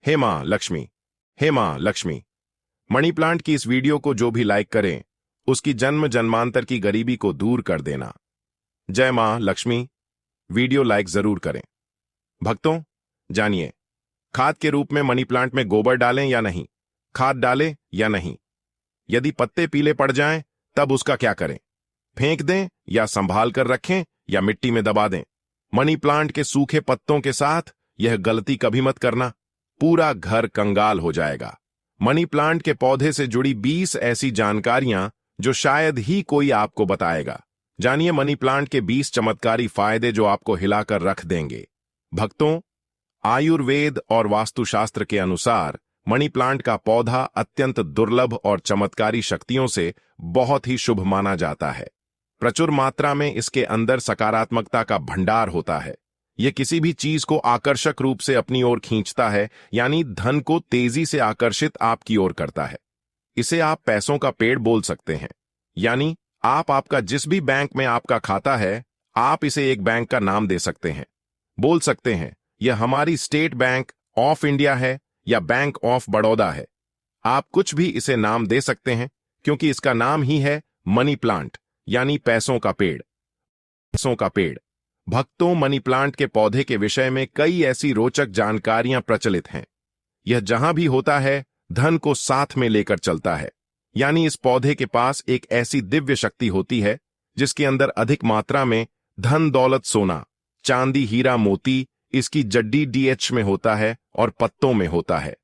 हे मां लक्ष्मी, हे मां Lakshmi. Money plant की इस वीडियो को जो भी लाइक करें उसकी जन्म जन्मांतर की गरीबी को दूर कर देना। जय मां लक्ष्मी। वीडियो लाइक जरूर करें। भक्तों, जानिए, खाद के रूप में मनी प्लांट में गोबर डालें या नहीं, खाद डालें या नहीं, यदि पत्ते पीले पड़ जाएं तब उसका क्या करें, फेंक दें या संभाल कर रखें या मिट्टी में दबा दें। मनी प्लांट के सूखे पत्तों के साथ यह गलती कभी मत करना, पूरा घर कंगाल हो जाएगा। मनी प्लांट के पौधे से जुड़ी 20 ऐसी जानकारियां जो शायद ही कोई आपको बताएगा। जानिए मनी प्लांट के 20 चमत्कारी फायदे जो आपको हिलाकर रख देंगे। भक्तों, आयुर्वेद और वास्तुशास्त्र के अनुसार मनी प्लांट का पौधा अत्यंत दुर्लभ और चमत्कारी शक्तियों से बहुत ही शुभ माना जाता है। प्रचुर मात्रा में इसके अंदर सकारात्मकता का भंडार होता है। यह किसी भी चीज को आकर्षक रूप से अपनी ओर खींचता है, यानी धन को तेजी से आकर्षित आपकी ओर करता है। इसे आप पैसों का पेड़ बोल सकते हैं, यानी आपका जिस भी बैंक में आपका खाता है, आप इसे एक बैंक का नाम दे सकते हैं। बोल सकते हैं यह हमारी स्टेट बैंक ऑफ इंडिया है या बैंक ऑफ बड़ौदा है। आप कुछ भी इसे नाम दे सकते हैं क्योंकि इसका नाम ही है मनी प्लांट, यानी पैसों का पेड़। पैसों का पेड़। भक्तों, मनी प्लांट के पौधे के विषय में कई ऐसी रोचक जानकारियां प्रचलित हैं। यह जहां भी होता है धन को साथ में लेकर चलता है, यानी इस पौधे के पास एक ऐसी दिव्य शक्ति होती है जिसके अंदर अधिक मात्रा में धन दौलत सोना चांदी हीरा मोती इसकी जड्डी डीएच में होता है और पत्तों में होता है।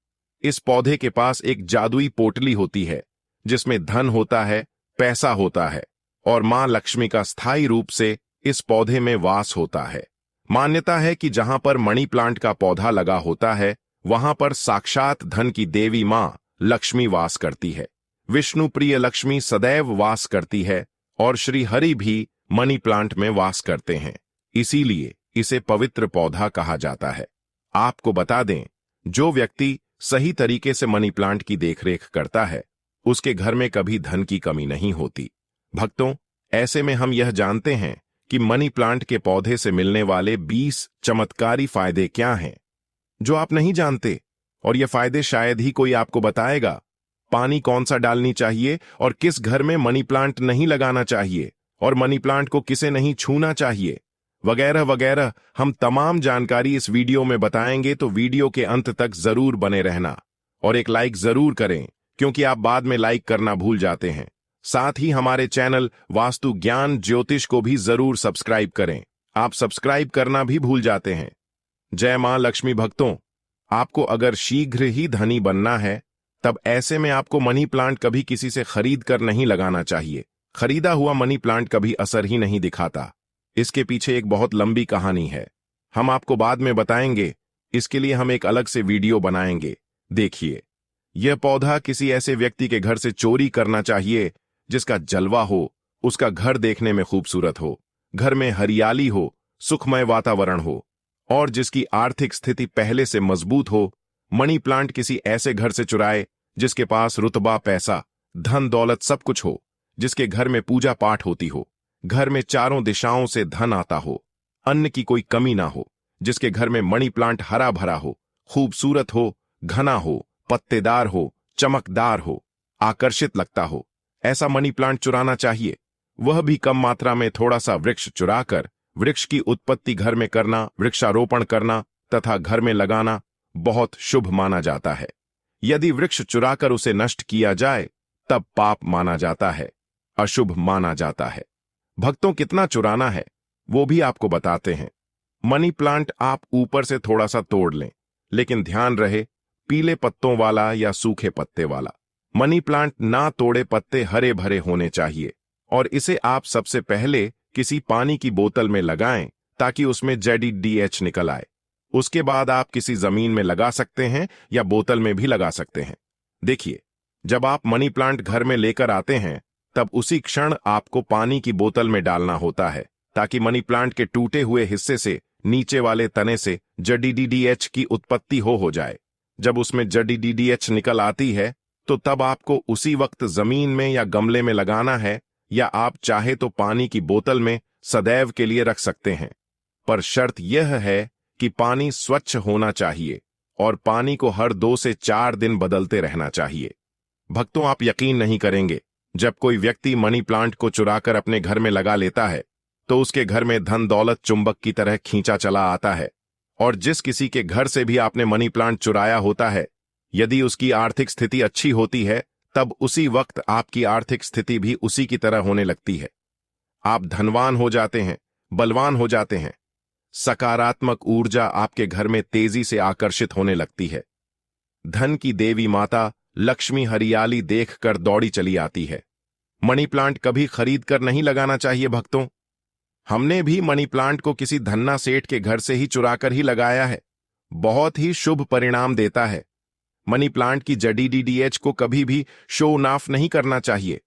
इस पौधे के पास एक जादुई पोटली होती है जिसमें धन होता है, पैसा होता है और मां लक्ष्मी का स्थायी रूप से इस पौधे में वास होता है। मान्यता है कि जहां पर मनी प्लांट का पौधा लगा होता है वहां पर साक्षात धन की देवी मां लक्ष्मी वास करती है। विष्णु प्रिय लक्ष्मी सदैव वास करती है और श्री हरि भी मनी प्लांट में वास करते हैं, इसीलिए इसे पवित्र पौधा कहा जाता है। आपको बता दें, जो व्यक्ति सही तरीके से मनी प्लांट की देखरेख करता है उसके घर में कभी धन की कमी नहीं होती। भक्तों, ऐसे में हम यह जानते हैं कि मनी प्लांट के पौधे से मिलने वाले 20 चमत्कारी फायदे क्या हैं जो आप नहीं जानते, और ये फायदे शायद ही कोई आपको बताएगा। पानी कौन सा डालनी चाहिए और किस घर में मनी प्लांट नहीं लगाना चाहिए और मनी प्लांट को किसे नहीं छूना चाहिए, वगैरह वगैरह हम तमाम जानकारी इस वीडियो में बताएंगे। तो वीडियो के अंत तक जरूर बने रहना और एक लाइक जरूर करें क्योंकि आप बाद में लाइक करना भूल जाते हैं। साथ ही हमारे चैनल वास्तु ज्ञान ज्योतिष को भी जरूर सब्सक्राइब करें, आप सब्सक्राइब करना भी भूल जाते हैं। जय मां लक्ष्मी। भक्तों, आपको अगर शीघ्र ही धनी बनना है तब ऐसे में आपको मनी प्लांट कभी किसी से खरीद कर नहीं लगाना चाहिए। खरीदा हुआ मनी प्लांट कभी असर ही नहीं दिखाता। इसके पीछे एक बहुत लंबी कहानी है, हम आपको बाद में बताएंगे। इसके लिए हम एक अलग से वीडियो बनाएंगे। देखिए, यह पौधा किसी ऐसे व्यक्ति के घर से चोरी करना चाहिए जिसका जलवा हो, उसका घर देखने में खूबसूरत हो, घर में हरियाली हो, सुखमय वातावरण हो और जिसकी आर्थिक स्थिति पहले से मजबूत हो। मनी प्लांट किसी ऐसे घर से चुराए जिसके पास रुतबा, पैसा, धन दौलत सब कुछ हो, जिसके घर में पूजा पाठ होती हो, घर में चारों दिशाओं से धन आता हो, अन्न की कोई कमी ना हो, जिसके घर में मनी प्लांट हरा भरा हो, खूबसूरत हो, घना हो, पत्तेदार हो, चमकदार हो, आकर्षित लगता हो, ऐसा मनी प्लांट चुराना चाहिए। वह भी कम मात्रा में थोड़ा सा वृक्ष चुराकर वृक्ष की उत्पत्ति घर में करना, वृक्षारोपण करना तथा घर में लगाना बहुत शुभ माना जाता है। यदि वृक्ष चुराकर उसे नष्ट किया जाए तब पाप माना जाता है, अशुभ माना जाता है। भक्तों, कितना चुराना है वो भी आपको बताते हैं। मनी प्लांट आप ऊपर से थोड़ा सा तोड़ लें, लेकिन ध्यान रहे पीले पत्तों वाला या सूखे पत्ते वाला। मनी प्लांट ना तोड़े पत्ते हरे भरे होने चाहिए और इसे आप सबसे पहले किसी पानी की बोतल में लगाएं ताकि उसमें जेडीडीएच निकल आए। उसके बाद आप किसी जमीन में लगा सकते हैं या बोतल में भी लगा सकते हैं। देखिए, जब आप मनी प्लांट घर में लेकर आते हैं तब उसी क्षण आपको पानी की बोतल में डालना होता है ताकि मनी प्लांट के टूटे हुए हिस्से से नीचे वाले तने से जेडीडीएच की उत्पत्ति हो जाए। जब उसमें जेडीडीएच निकल आती है तो तब आपको उसी वक्त जमीन में या गमले में लगाना है, या आप चाहे तो पानी की बोतल में सदैव के लिए रख सकते हैं। पर शर्त यह है कि पानी स्वच्छ होना चाहिए और पानी को हर 2 से 4 दिन बदलते रहना चाहिए। भक्तों, आप यकीन नहीं करेंगे, जब कोई व्यक्ति मनी प्लांट को चुराकर अपने घर में लगा लेता है तो उसके घर में धन दौलत चुंबक की तरह खींचा चला आता है। और जिस किसी के घर से भी आपने मनी प्लांट चुराया होता है, यदि उसकी आर्थिक स्थिति अच्छी होती है तब उसी वक्त आपकी आर्थिक स्थिति भी उसी की तरह होने लगती है। आप धनवान हो जाते हैं, बलवान हो जाते हैं। सकारात्मक ऊर्जा आपके घर में तेजी से आकर्षित होने लगती है। धन की देवी माता लक्ष्मी हरियाली देखकर दौड़ी चली आती है। मनी प्लांट कभी खरीद कर नहीं लगाना चाहिए भक्तों। हमने भी मनी प्लांट को किसी धन्ना सेठ के घर से ही चुराकर ही लगाया है। बहुत ही शुभ परिणाम देता है। मनी प्लांट की जड़ी डीडीएच को कभी भी शो ऑफ नहीं करना चाहिए।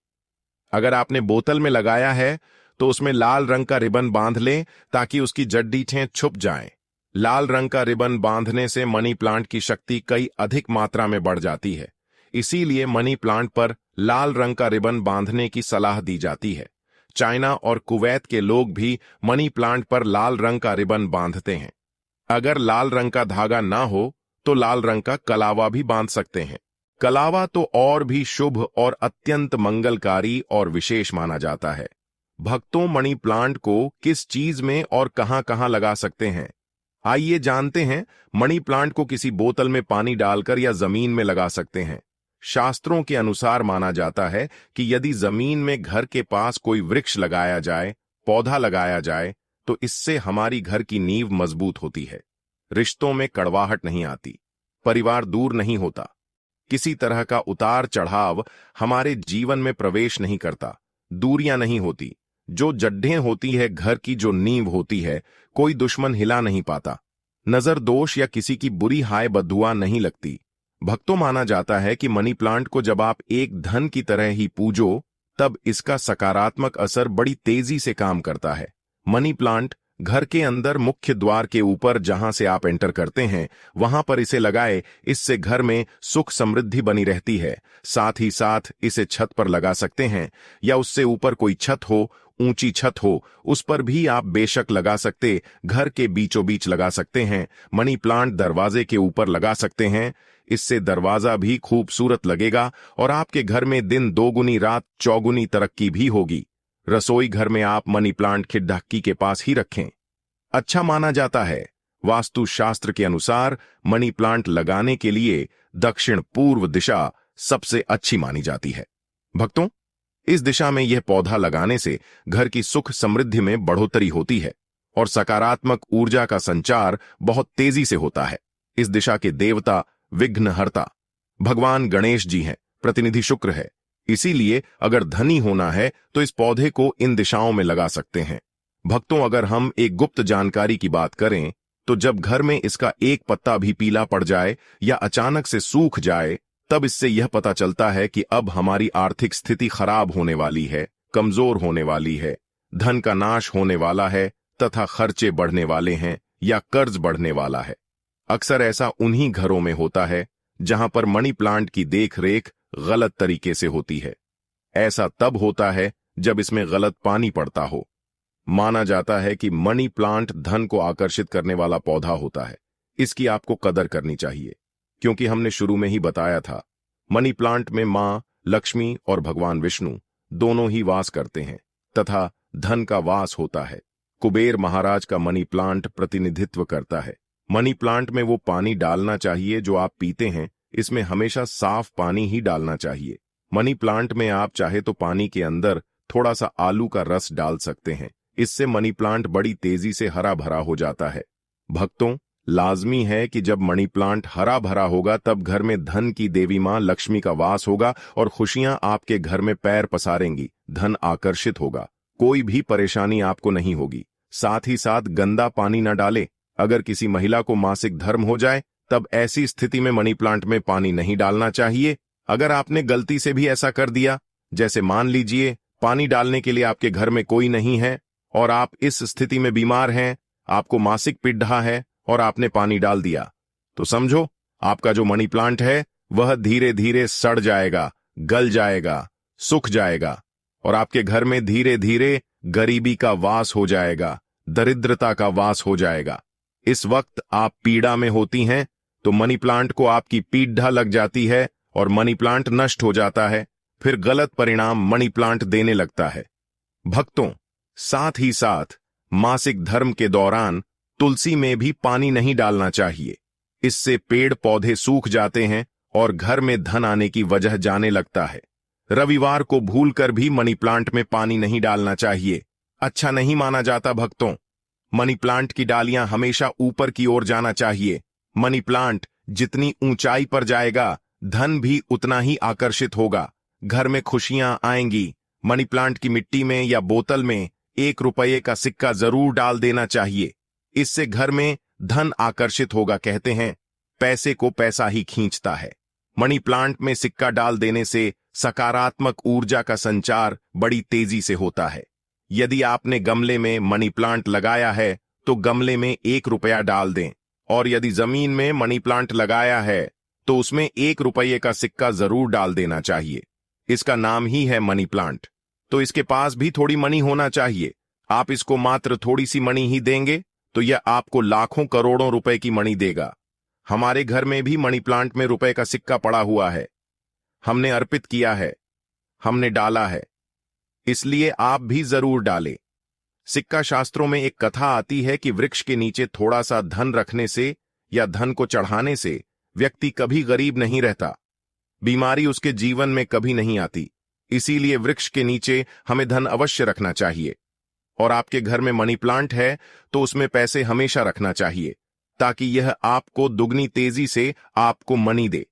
अगर आपने बोतल में लगाया है तो उसमें लाल रंग का रिबन बांध लें ताकि उसकी जड़ीठें छुप जाएं। लाल रंग का रिबन बांधने से मनी प्लांट की शक्ति कई अधिक मात्रा में बढ़ जाती है। इसीलिए मनी प्लांट पर लाल रंग का रिबन बांधने की सलाह दी जाती है। चाइना और कुवैत के लोग भी मनी प्लांट पर लाल रंग का रिबन बांधते हैं। अगर लाल रंग का धागा ना हो तो लाल रंग का कलावा भी बांध सकते हैं। कलावा तो और भी शुभ और अत्यंत मंगलकारी और विशेष माना जाता है। भक्तों, मनी प्लांट को किस चीज में और कहां-कहां लगा सकते हैं? आइए जानते हैं। मनी प्लांट को किसी बोतल में पानी डालकर या जमीन में लगा सकते हैं। शास्त्रों के अनुसार माना जाता है कि यदि जमीन में घर के पास कोई वृक्ष लगाया जाए, पौधा लगाया जाए, तो इससे हमारी घर की नींव मजबूत होती है। रिश्तों में कड़वाहट नहीं आती, परिवार दूर नहीं होता, किसी तरह का उतार चढ़ाव हमारे जीवन में प्रवेश नहीं करता, दूरियां नहीं होती। जो जड्ढें होती है घर की, जो नींव होती है, कोई दुश्मन हिला नहीं पाता। नजर दोष या किसी की बुरी हाय बददुआ नहीं लगती। भक्तों, माना जाता है कि मनी प्लांट को जब आप एक धन की तरह ही पूजो तब इसका सकारात्मक असर बड़ी तेजी से काम करता है। मनी प्लांट घर के अंदर मुख्य द्वार के ऊपर जहां से आप एंटर करते हैं वहां पर इसे लगाए। इससे घर में सुख समृद्धि बनी रहती है। साथ ही साथ इसे छत पर लगा सकते हैं या उससे ऊपर कोई छत हो, ऊंची छत हो, उस पर भी आप बेशक लगा सकते। घर के बीचों बीच लगा सकते हैं। मनी प्लांट दरवाजे के ऊपर लगा सकते हैं। इससे दरवाजा भी खूबसूरत लगेगा और आपके घर में दिन दोगुनी रात चौगुनी तरक्की भी होगी। रसोई घर में आप मनी प्लांट खिड़की के पास ही रखें। अच्छा माना जाता है। वास्तु शास्त्र के अनुसार मनी प्लांट लगाने के लिए दक्षिण पूर्व दिशा सबसे अच्छी मानी जाती है। भक्तों, इस दिशा में यह पौधा लगाने से घर की सुख समृद्धि में बढ़ोतरी होती है और सकारात्मक ऊर्जा का संचार बहुत तेजी से होता है। इस दिशा के देवता विघ्नहर्ता भगवान गणेश जी हैं, प्रतिनिधि शुक्र है। इसीलिए अगर धनी होना है तो इस पौधे को इन दिशाओं में लगा सकते हैं। भक्तों, अगर हम एक गुप्त जानकारी की बात करें तो जब घर में इसका एक पत्ता भी पीला पड़ जाए या अचानक से सूख जाए, तब इससे यह पता चलता है कि अब हमारी आर्थिक स्थिति खराब होने वाली है, कमजोर होने वाली है, धन का नाश होने वाला है तथा खर्चे बढ़ने वाले हैं या कर्ज बढ़ने वाला है। अक्सर ऐसा उन्हीं घरों में होता है जहां पर मनी प्लांट की देखरेख गलत तरीके से होती है। ऐसा तब होता है जब इसमें गलत पानी पड़ता हो। माना जाता है कि मनी प्लांट धन को आकर्षित करने वाला पौधा होता है। इसकी आपको कदर करनी चाहिए, क्योंकि हमने शुरू में ही बताया था, मनी प्लांट में मां लक्ष्मी और भगवान विष्णु दोनों ही वास करते हैं तथा धन का वास होता है। कुबेर महाराज का मनी प्लांट प्रतिनिधित्व करता है। मनी प्लांट में वो पानी डालना चाहिए जो आप पीते हैं। इसमें हमेशा साफ पानी ही डालना चाहिए। मनी प्लांट में आप चाहे तो पानी के अंदर थोड़ा सा आलू का रस डाल सकते हैं। इससे मनी प्लांट बड़ी तेजी से हरा भरा हो जाता है। भक्तों, लाजमी है कि जब मनी प्लांट हरा भरा होगा तब घर में धन की देवी मां लक्ष्मी का वास होगा और खुशियां आपके घर में पैर पसारेंगी। धन आकर्षित होगा, कोई भी परेशानी आपको नहीं होगी। साथ ही साथ गंदा पानी न डाले। अगर किसी महिला को मासिक धर्म हो जाए तब ऐसी स्थिति में मनी प्लांट में पानी नहीं डालना चाहिए। अगर आपने गलती से भी ऐसा कर दिया, जैसे मान लीजिए पानी डालने के लिए आपके घर में कोई नहीं है और आप इस स्थिति में बीमार हैं, आपको मासिक पीड़ रहा है और आपने पानी डाल दिया, तो समझो आपका जो मनी प्लांट है वह धीरे धीरे सड़ जाएगा, गल जाएगा, सूख जाएगा और आपके घर में धीरे धीरे गरीबी का वास हो जाएगा, दरिद्रता का वास हो जाएगा। इस वक्त आप पीड़ा में होती हैं तो मनी प्लांट को आपकी पीढ़ा लग जाती है और मनी प्लांट नष्ट हो जाता है। फिर गलत परिणाम मनी प्लांट देने लगता है। भक्तों, साथ ही साथ मासिक धर्म के दौरान तुलसी में भी पानी नहीं डालना चाहिए। इससे पेड़ पौधे सूख जाते हैं और घर में धन आने की वजह जाने लगता है। रविवार को भूलकर भी मनी प्लांट में पानी नहीं डालना चाहिए, अच्छा नहीं माना जाता। भक्तों, मनी प्लांट की डालियां हमेशा ऊपर की ओर जाना चाहिए। मनी प्लांट जितनी ऊंचाई पर जाएगा, धन भी उतना ही आकर्षित होगा, घर में खुशियां आएंगी। मनी प्लांट की मिट्टी में या बोतल में 1 रुपये का सिक्का जरूर डाल देना चाहिए। इससे घर में धन आकर्षित होगा। कहते हैं, पैसे को पैसा ही खींचता है। मनी प्लांट में सिक्का डाल देने से सकारात्मक ऊर्जा का संचार बड़ी तेजी से होता है। यदि आपने गमले में मनी प्लांट लगाया है तो गमले में 1 रुपया डाल दें, और यदि जमीन में मनी प्लांट लगाया है तो उसमें 1 रुपये का सिक्का जरूर डाल देना चाहिए। इसका नाम ही है मनी प्लांट, तो इसके पास भी थोड़ी मनी होना चाहिए। आप इसको मात्र थोड़ी सी मनी ही देंगे तो यह आपको लाखों करोड़ों रुपए की मनी देगा। हमारे घर में भी मनी प्लांट में रुपए का सिक्का पड़ा हुआ है। हमने अर्पित किया है, हमने डाला है, इसलिए आप भी जरूर डालें। सिक्का शास्त्रों में एक कथा आती है कि वृक्ष के नीचे थोड़ा सा धन रखने से या धन को चढ़ाने से व्यक्ति कभी गरीब नहीं रहता, बीमारी उसके जीवन में कभी नहीं आती। इसीलिए वृक्ष के नीचे हमें धन अवश्य रखना चाहिए। और आपके घर में मनी प्लांट है तो उसमें पैसे हमेशा रखना चाहिए, ताकि यह आपको दुगनी तेजी से आपको मनी दे।